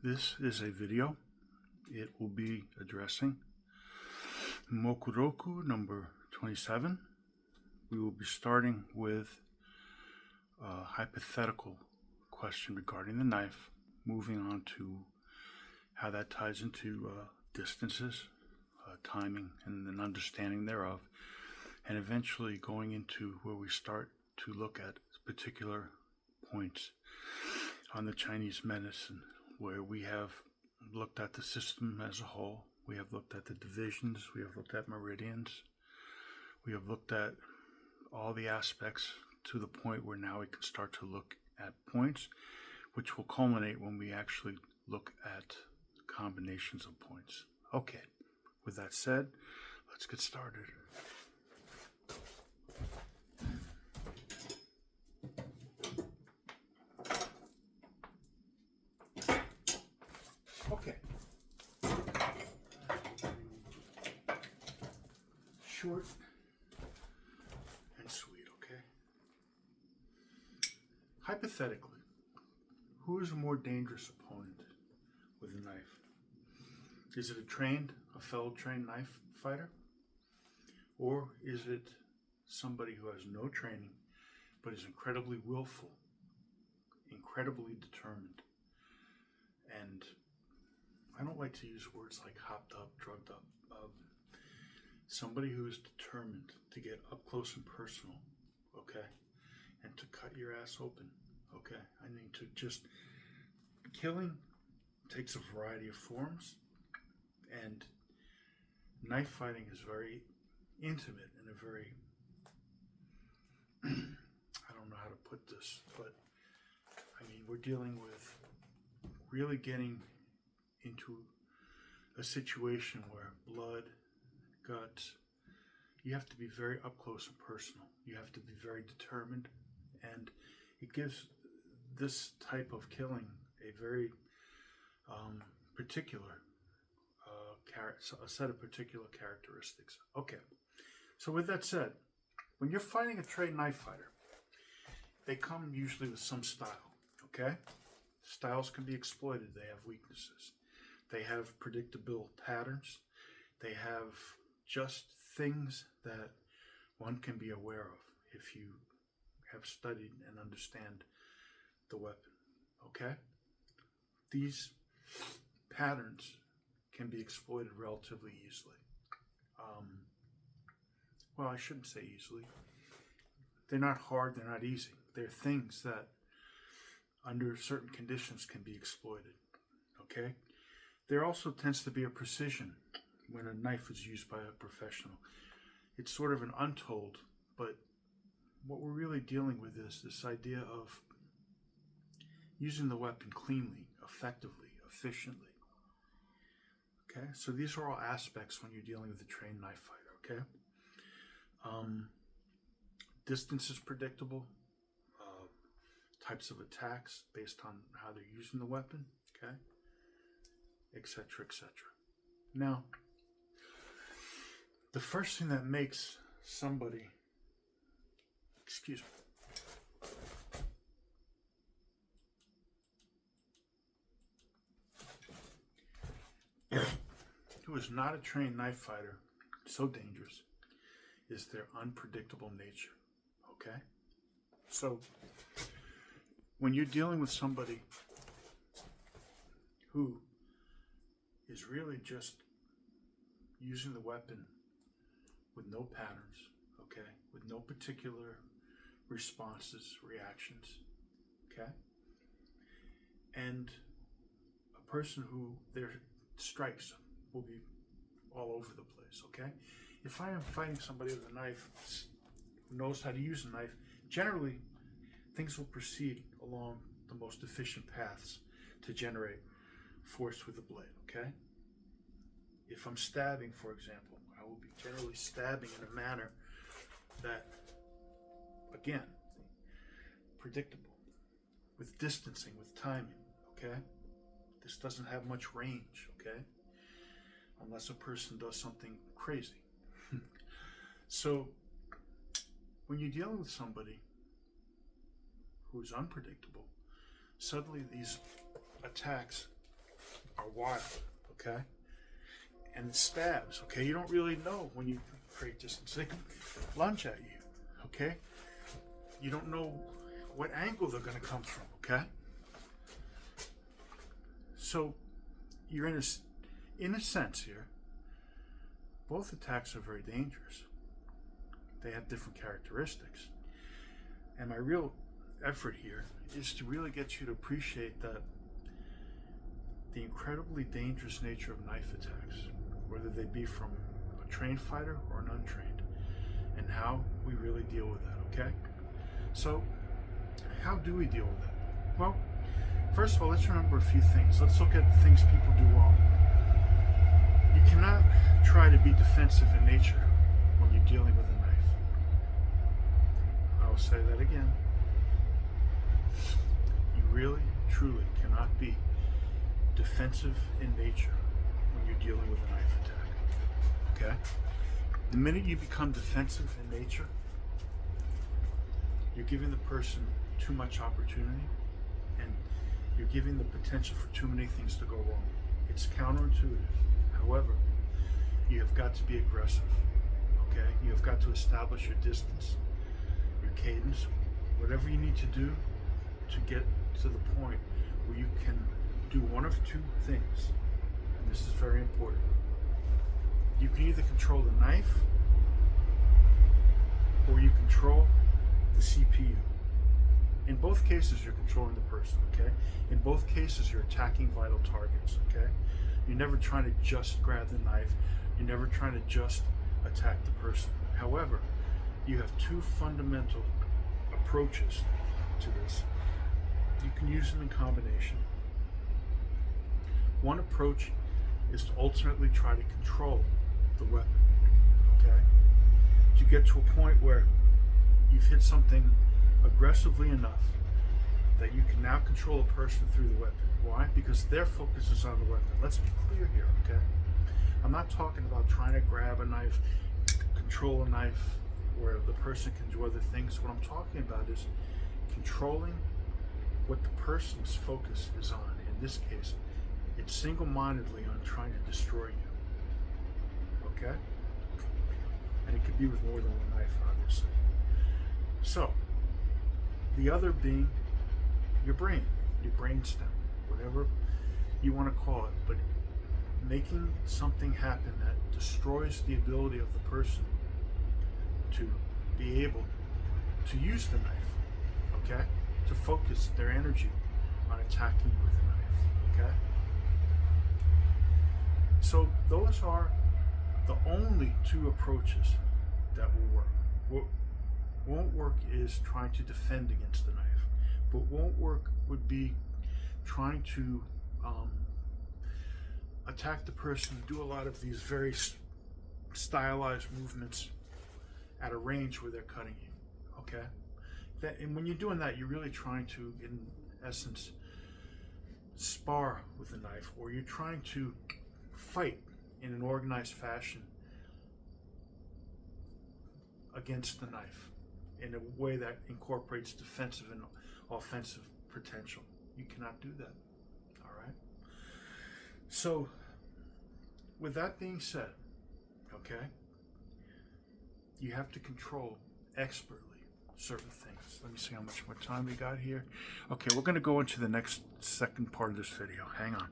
This is a video. It will be addressing Mokuroku number 27. We will be starting with a hypothetical question regarding the knife, moving on to how that ties into distances, timing, and an understanding thereof, and eventually going into where we start to look at particular points on the Chinese medicine, where we have looked at the system as a whole. We have looked at the divisions, we have looked at meridians, we have looked at all the aspects to the point where now we can start to look at points, which will culminate when we actually look at combinations of points. Okay, with that said, let's get started. Okay. Short and sweet, okay? Hypothetically, who is a more dangerous opponent with a knife? Is it a fellow trained knife fighter? Or is it somebody who has no training but is incredibly willful, incredibly determined? And I don't like to use words like hopped up, drugged up. Somebody who is determined to get up close and personal, okay? And to cut your ass open, okay? I mean, to just, killing takes a variety of forms, and knife fighting is very intimate and a very, I don't know how to put this, but I mean, we're dealing with really getting into a situation where blood, guts, you have to be very up close and personal. You have to be very determined, and it gives this type of killing a very particular a set of particular characteristics. Okay, so with that said, when you're fighting a trained knife fighter, they come usually with some style, okay? Styles can be exploited. They have weaknesses. They have predictable patterns. They have just things that one can be aware of if you have studied and understand the weapon, okay? These patterns can be exploited relatively easily. Well, I shouldn't say easily. They're not hard, they're not easy. They're things that under certain conditions can be exploited, okay? There also tends to be a precision when a knife is used by a professional. It's sort of an untold, but what we're really dealing with is this idea of using the weapon cleanly, effectively, efficiently. Okay, so these are all aspects when you're dealing with a trained knife fighter, okay? Distance is predictable, types of attacks based on how they're using the weapon, okay? Etc., etc. Now, the first thing that makes somebody, excuse me, who is not a trained knife fighter so dangerous is their unpredictable nature, okay? So, when you're dealing with somebody who is really just using the weapon with no patterns, okay, with no particular responses, reactions, okay, and a person who their strikes will be all over the place, okay? If I am fighting somebody with a knife who knows how to use a knife, generally things will proceed along the most efficient paths to generate force with the blade, okay? If I'm stabbing, for example, I will be generally stabbing in a manner that, again, predictable, with distancing, with timing, okay? This doesn't have much range, okay? Unless a person does something crazy. So, when you're dealing with somebody who's unpredictable, suddenly these attacks are wild, okay? And the stabs, okay? You don't really know when you create distance. They can lunge at you, okay? You don't know what angle they're going to come from, okay? So you're in a sense here, both attacks are very dangerous. They have different characteristics. And my real effort here is to really get you to appreciate that the incredibly dangerous nature of knife attacks, whether they be from a trained fighter or an untrained, and how we really deal with that, okay? So, how do we deal with that? Well, first of all, let's remember a few things. Let's look at things people do wrong. You cannot try to be defensive in nature when you're dealing with a knife. I'll say that again. You really, truly cannot be defensive in nature when you're dealing with a knife attack. Okay? The minute you become defensive in nature, you're giving the person too much opportunity, and you're giving the potential for too many things to go wrong. It's counterintuitive. However, you have got to be aggressive. Okay? You have got to establish your distance, your cadence, whatever you need to do to get to the point where you can do one of two things. And this is very important. You can either control the knife or you control the CPU. In both cases, you're controlling the person, okay? In both cases, you're attacking vital targets, okay? You're never trying to just grab the knife. You're never trying to just attack the person. However, you have two fundamental approaches to this. You can use them in combination. One approach is to ultimately try to control the weapon, okay? To get to a point where you've hit something aggressively enough that you can now control a person through the weapon. Why? Because their focus is on the weapon. Let's be clear here, okay? I'm not talking about trying to grab a knife, control a knife, where the person can do other things. What I'm talking about is controlling what the person's focus is on. In this case, it's single-mindedly on trying to destroy you, okay? And it could be with more than one knife, obviously. So, the other being your brain, your brainstem, whatever you want to call it, but making something happen that destroys the ability of the person to be able to use the knife, okay? To focus their energy on attacking you with a knife, okay? So those are the only two approaches that will work. What won't work is trying to defend against the knife. What won't work would be trying to attack the person, do a lot of these very stylized movements at a range where they're cutting you, okay? And when you're doing that, you're really trying to, in essence, spar with a knife, or you're trying to fight in an organized fashion against the knife in a way that incorporates defensive and offensive potential. You cannot do that, all right? So, with that being said, okay, you have to control expertly certain things. Let me see how much more time we got here. Okay, we're going to go into the next second part of this video. Hang on.